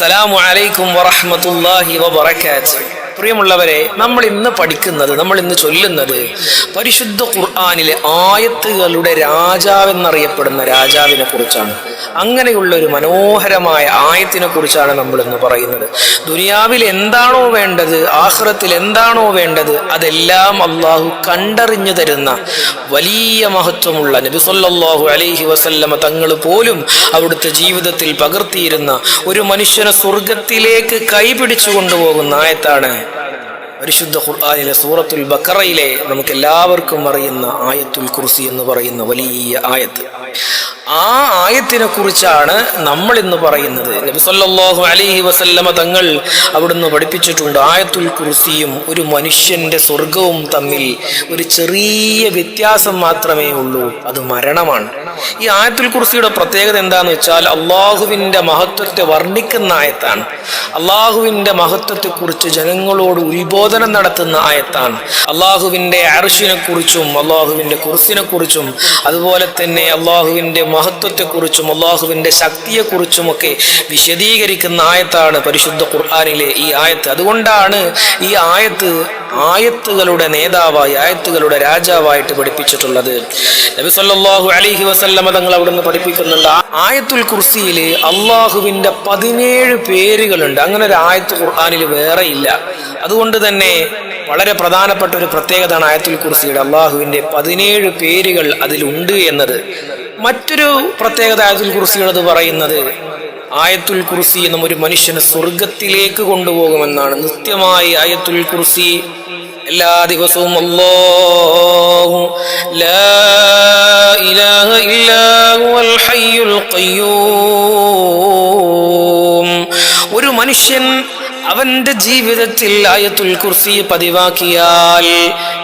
അസ്സലാമു അലൈക്കും വറഹ്മത്തുള്ളാഹി വബറകാതുഹു. പ്രിയമുള്ളവരെ, നമ്മൾ ഇന്ന് ചൊല്ലുന്നത് പരിശുദ്ധ ഖുർആനിലെ ആയത്തുകളുടെ രാജാവെന്നറിയപ്പെടുന്ന രാജാവിനെ കുറിച്ചാണ്. അങ്ങനെയുള്ള ഒരു മനോഹരമായ ആയത്തിനെ കുറിച്ചാണ് നമ്മൾ ഇന്ന് പറയുന്നത്. ദുനിയാവിൽ എന്താണോ വേണ്ടത്, ആഖിറത്തിൽ എന്താണോ വേണ്ടത്, അതെല്ലാം അള്ളാഹു കണ്ടറിഞ്ഞു തരുന്ന വലിയ മഹത്വമുള്ള നബി സല്ലല്ലാഹു അലൈഹി വസല്ലമ തങ്ങൾ പോലും അവിടുത്തെ ജീവിതത്തിൽ പകർത്തിയിരുന്ന ഒരു മനുഷ്യനെ സ്വർഗത്തിലേക്ക് കൈപിടിച്ചു കൊണ്ടുപോകുന്ന ആയത്താണ് പരിശുദ്ധ ഖുർആനിലെ സൂറത്തുൽ ബഖറയിലെ നമുക്ക് എല്ലാവർക്കും അറിയുന്ന ആയത്തുൽ കുർസി എന്ന് പറയുന്ന വലിയ ആയത്ത്. ആ ആയത്തിനെ കുറിച്ചാണ് നമ്മൾ ഇന്ന് പറയുന്നത്. നബി സല്ലല്ലാഹു അലൈഹി വസല്ലമ തങ്ങൾ അവിടുന്ന് പഠിപ്പിച്ചിട്ടുണ്ട്, ആയത്തുൽ കുർസിയും ഒരു മനുഷ്യന്റെ സ്വർഗവും തമ്മിൽ ഒരു ചെറിയ വ്യത്യാസം മാത്രമേ ഉള്ളൂ, അത് മരണമാണ്. ഈ ആയത്തുൽ കുർസിയുടെ പ്രത്യേകത എന്താന്ന് വെച്ചാൽ അള്ളാഹുവിന്റെ മഹത്വത്തെ വർണ്ണിക്കുന്ന ആയത്താണ്. അള്ളാഹുവിന്റെ മഹത്വത്തെ കുറിച്ച് ജനങ്ങളോട് ഉത്ബോധനം നടത്തുന്ന ആയത്താണ്. അള്ളാഹുവിന്റെ അർശിനെ കുറിച്ചും അള്ളാഹുവിന്റെ കുർസിനെ കുറിച്ചും അതുപോലെ തന്നെ അള്ളാഹുവിന്റെ മഹത്വത്തെക്കുറിച്ചും അള്ളാഹുവിന്റെ ശക്തിയെക്കുറിച്ചുമൊക്കെ വിശദീകരിക്കുന്ന ആയത്താണ് പരിശുദ്ധ ഖുർആനിലെ ഈ ആയത്ത്. അതുകൊണ്ടാണ് ഈ ആയത്തുകളുടെ നേതാവായി, ആയത്തുകളുടെ രാജാവായിട്ട് പഠിപ്പിച്ചിട്ടുള്ളത്. നബി സല്ലല്ലാഹു അലൈഹി വസല്ലമ തങ്ങൾ അവിടുന്ന് പഠിപ്പിക്കുന്നുണ്ട്, ആയത്തുൽ കുർസിയില് അള്ളാഹുവിന്റെ 17 പേരുകളുണ്ട്. അങ്ങനെ ഒരു ആയത്ത് ഖുർആനിൽ വേറെ ഇല്ല. അതുകൊണ്ട് തന്നെ വളരെ പ്രധാനപ്പെട്ട ഒരു പ്രത്യേകതയാണ് ആയത്തുൽ കുർസിയുടെ. അള്ളാഹുവിന്റെ 17 പേരുകൾ അതിലുണ്ട് എന്നത്. മറ്റൊരു പ്രത്യേകത ആയത്തുൽ കുർസിയുടേത് പറയുന്നത്, ആയത്തുൽ കുർസി എന്ന ഒരു മനുഷ്യനെ സ്വർഗത്തിലേക്ക് കൊണ്ടുപോകുമെന്നാണ്. നിത്യമായി ആയത്തുൽ കുർസി എല്ലാ ദിവസവും അല്ലാഹു ലാ ഇലാഹ ഇല്ലാ ഹുവൽ ഹയ്യുൽ ഖയ്യൂം. ഒരു മനുഷ്യൻ അവന്റെ ജീവിതത്തിൽ ആയത്തുൽ കുർസി പതിവാക്കിയാൽ,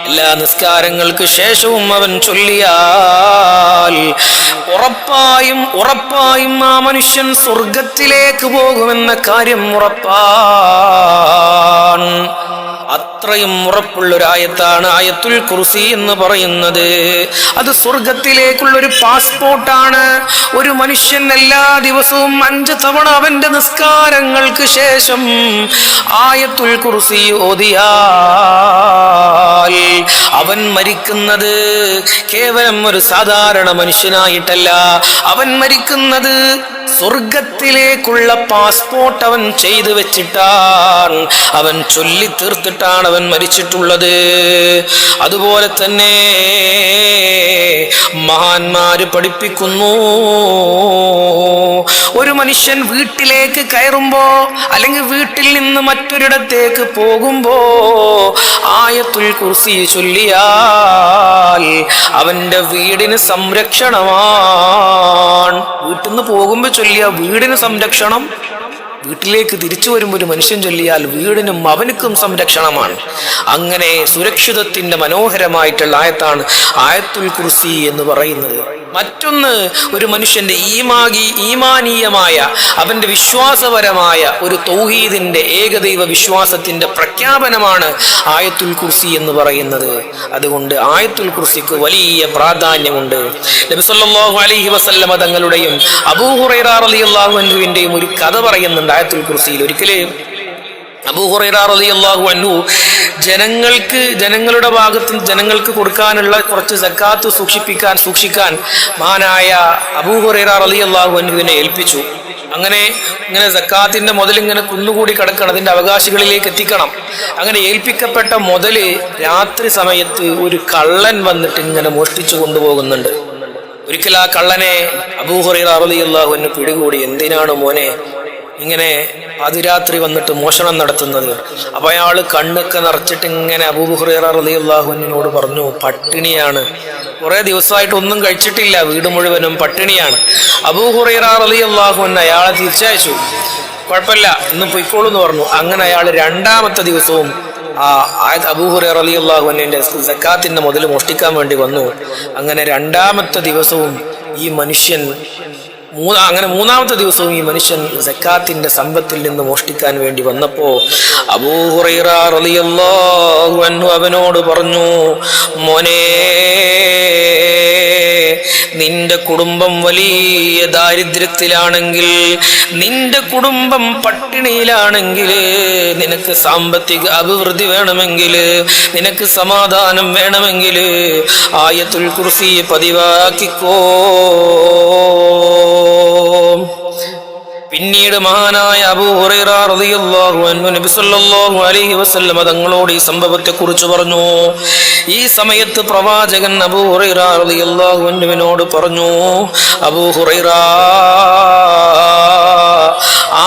എല്ലാ നിസ്കാരങ്ങൾക്ക് ശേഷവും അവൻ ചൊല്ലിയാൽ ഉറപ്പായും ആ മനുഷ്യൻ സ്വർഗത്തിലേക്ക് പോകുമെന്ന കാര്യം ഉറപ്പാണ്. അത്രയും ഉറപ്പുള്ളൊരായത്താണ് ആയത്തുൽ കുർസി എന്ന് പറയുന്നത്. അത് സ്വർഗത്തിലേക്കുള്ളൊരു പാസ്പോർട്ടാണ്. ഒരു മനുഷ്യൻ എല്ലാ ദിവസവും 5 തവണ അവന്റെ നിസ്കാരങ്ങൾക്ക് ശേഷം ആയത്തുൽ കുർസി ഓതിയാൽ അവൻ മരിക്കുന്നത് കേവലം ഒരു സാധാരണ മനുഷ്യനായിട്ടല്ല, അവൻ മരിക്കുന്നത് സ്വർഗത്തിലേക്കുള്ള പാസ്പോർട്ട് അവൻ ചെയ്തു വെച്ചിട്ടാണ്, അവൻ ചൊല്ലി തീർത്തിട്ടാണ് അവൻ മരിച്ചിട്ടുള്ളത്. അതുപോലെ തന്നെ മഹാന്മാര് പഠിപ്പിക്കുന്നു, ഒരു മനുഷ്യൻ വീട്ടിലേക്ക് കയറുമ്പോ അല്ലെങ്കിൽ വീട്ടിൽ നിന്ന് മറ്റൊരിടത്തേക്ക് പോകുമ്പോ ആയത്തുൽ കുർസി ചൊല്ലിയാൽ അവന്റെ വീടിന് സംരക്ഷണമാണ്. വീട്ടിൽ നിന്ന് പോകുമ്പോ ചൊല്ലിയ വീടിന് സംരക്ഷണം, വീട്ടിലേക്ക് തിരിച്ചു വരുമ്പോൾ ഒരു മനുഷ്യൻ ചൊല്ലിയാൽ വീടിനും അവനുക്കും സംരക്ഷണമാണ്. അങ്ങനെ സുരക്ഷിതത്തിന്റെ മനോഹരമായിട്ടുള്ള ആയത്താണ് ആയത്തുൽ കുർസി എന്ന് പറയുന്നത്. മറ്റൊന്ന്, ഒരു മനുഷ്യന്റെ ഈമാനീയമായ അവന്റെ വിശ്വാസപരമായ ഒരു തൗഹീദിന്റെ ഏകദൈവ വിശ്വാസത്തിന്റെ പ്രഖ്യാപനമാണ് ആയത്തുൽ കുർസി എന്ന് പറയുന്നത്. അതുകൊണ്ട് ആയത്തുൽ കുർസിക്ക് വലിയ പ്രാധാന്യമുണ്ട്. നബി സല്ലല്ലാഹു അലൈഹി വസല്ലമ തങ്ങളുടെയും അബൂ ഹുറൈറ റളിയല്ലാഹു അൻഹുവിന്റെയും ഒരു കഥ പറയുന്നുണ്ട് ആയത്തുൽ കുർസിയിൽ. ഒരിക്കലും അബൂ ഹുറൈറ റളിയല്ലാഹു അൻഹു ജനങ്ങളുടെ ഭാഗത്ത് ജനങ്ങൾക്ക് കൊടുക്കാനുള്ള കുറച്ച് സക്കാത്ത് സൂക്ഷിക്കാൻ മഹാനായ അബൂ ഹുറൈറ റളിയല്ലാഹു അൻഹുവിനെ ഏൽപ്പിച്ചു. ഇങ്ങനെ സക്കാത്തിന്റെ മുതൽ ഇങ്ങനെ കുന്നുകൂടി കിടക്കണം, അതിന്റെ അവകാശികളിലേക്ക് എത്തിക്കണം. അങ്ങനെ ഏൽപ്പിക്കപ്പെട്ട മുതല് രാത്രി സമയത്ത് ഒരു കള്ളൻ വന്നിട്ട് ഇങ്ങനെ മോഷ്ടിച്ചു കൊണ്ടുപോകുന്നുണ്ട്. ഒരിക്കൽ ആ കള്ളനെ അബൂ ഹുറൈറ റളിയല്ലാഹു അൻഹു പിടികൂടി. എന്തിനാണ് മോനെ ഇങ്ങനെ പാതിരാത്രി വന്നിട്ട് മോഷണം നടത്തുന്നത്? അപ്പൊ അയാള് കണ്ണൊക്കെ നിറച്ചിട്ട് ഇങ്ങനെ അബൂ ഹുറൈറ റളിയല്ലാഹു അൻഹുവിനോട് പറഞ്ഞു, പട്ടിണിയാണ്, കുറെ ദിവസമായിട്ട് ഒന്നും കഴിച്ചിട്ടില്ല, വീട് മുഴുവനും പട്ടിണിയാണ്. അബൂ ഹുറൈറ റളിയല്ലാഹു അൻഹു അയാളെ തിരിച്ചയച്ചു. കുഴപ്പമില്ല, ഇന്ന് പൊയ്ക്കോളൂ എന്ന് പറഞ്ഞു. അങ്ങനെ അയാൾ 2ാമത്തെ ദിവസവും അബൂ ഹുറൈറ റളിയല്ലാഹു അൻഹുവിന്റെ സക്കാത്തിന്റെ മുതൽ മോഷ്ടിക്കാൻ വേണ്ടി വന്നു. അങ്ങനെ 2ാമത്തെ ദിവസവും ഈ മനുഷ്യൻ 3ാമത്തെ ദിവസവും ഈ മനുഷ്യൻ സക്കാത്തിന്റെ സമ്പത്തിൽ നിന്ന് മോഷ്ടിക്കാൻ വേണ്ടി വന്നപ്പോ അബൂ ഹുറൈറ റളിയല്ലാഹു അൻഹു അവനോട് പറഞ്ഞു, മോനെ നിന്റെ കുടുംബം വലിയ ദാരിദ്ര്യത്തിലാണെങ്കിൽ, നിന്റെ കുടുംബം പട്ടിണിയിലാണെങ്കിൽ, നിനക്ക് സാമ്പത്തിക അഭിവൃദ്ധി വേണമെങ്കിൽ, നിനക്ക് സമാധാനം വേണമെങ്കിൽ ആയത്തുൽ കുർസി പതിവാക്കിക്കോ. പിന്നീട് മഹാനായ അബൂ ഹുറൈറ റളിയല്ലാഹു അൻഹു നബി സല്ലല്ലാഹു അലൈഹി വസല്ലം തങ്ങളോട് ഈ സംഭവത്തെ കുറിച്ച് പറഞ്ഞു. ഈ സമയത്ത് പ്രവാചകൻ അബൂ ഹുറൈറ റളിയല്ലാഹു അൻഹുവിനോട് പറഞ്ഞു, അബൂ ഹുറൈറ,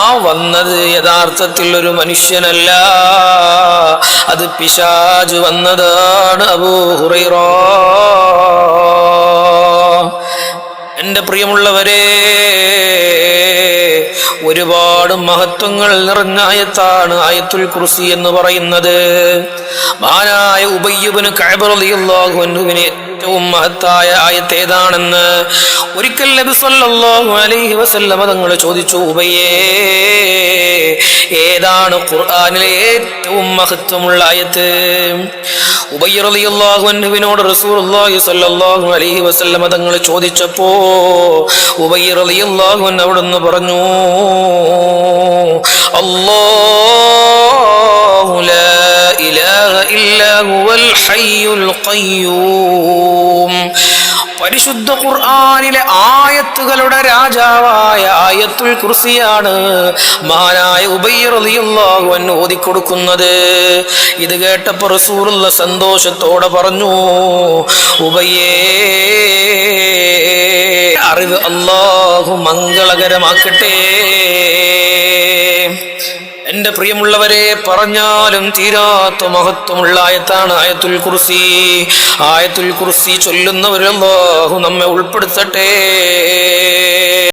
ആ വന്നത് യഥാർത്ഥത്തിൽ ഒരു മനുഷ്യനല്ല, അത് പിശാച് വന്നതാണ് അബൂ ഹുറൈറ. എന്റെ പ്രിയമുള്ളവരെ, ഒരുപാട് മഹത്വങ്ങൾ നിറഞ്ഞ ആയത്താണ് ആയത്തുൽ കുർസി എന്ന് പറയുന്നത്. മഹാനായ ഉബയ്യ് ഇബ്നു കഅബ് റളിയല്ലാഹു അൻഹുവിന് ഏറ്റവും മഹത്തായ ആയത്ത് ഏതാണെന്ന് ഒരിക്കൽ നബി സല്ലല്ലാഹു അലൈഹി വസല്ലം തങ്ങൾ ചോദിച്ചു, ഉബയ്യേ, ഏതാണ് ഖുർആനിലെ ഏറ്റവും മഹത്വമുള്ള ആയത്ത്? ഉബയ്യ് റളിയല്ലാഹു അൻഹുവിനോട് റസൂലുള്ളാഹി സ്വല്ലല്ലാഹു അലൈഹി വസല്ലം തങ്ങൾ ചോദിച്ചപ്പോ ഉബയ്യ് റളിയല്ലാഹു അൻഹു അവിടുന്ന് പറഞ്ഞു, അല്ലാഹു ലാ ഇലാഹ ഇല്ലാ ഹുവൽ ഹയ്യുൽ ഖയ്യൂം. പരിശുദ്ധ ഖുർആനിലെ ആയത്തുകളുടെ രാജാവായ ആയത്തുൽ കുർസിയാണ് മഹാനായ ഉബയ്യ് റളിയല്ലാഹു അൻഹു ഓതിക്കൊടുക്കുന്നത്. ഇത് കേട്ടപ്പോൾ റസൂലുള്ളാഹി സന്തോഷത്തോടെ പറഞ്ഞു, ഉബയ്യേ, അറിവ് അല്ലാഹു മംഗളകരമാക്കട്ടെ. എന്റെ പ്രിയമുള്ളവരെ, പറഞ്ഞാലും തീരാത്ത മഹത്വമുള്ള ആയത്താണ് ആയത്തുൽ കുർസി. ആയത്തുൽ കുർസി ചൊല്ലുന്നവരല്ലാഹു നമ്മെ ഉൾപ്പെടുത്തട്ടെ.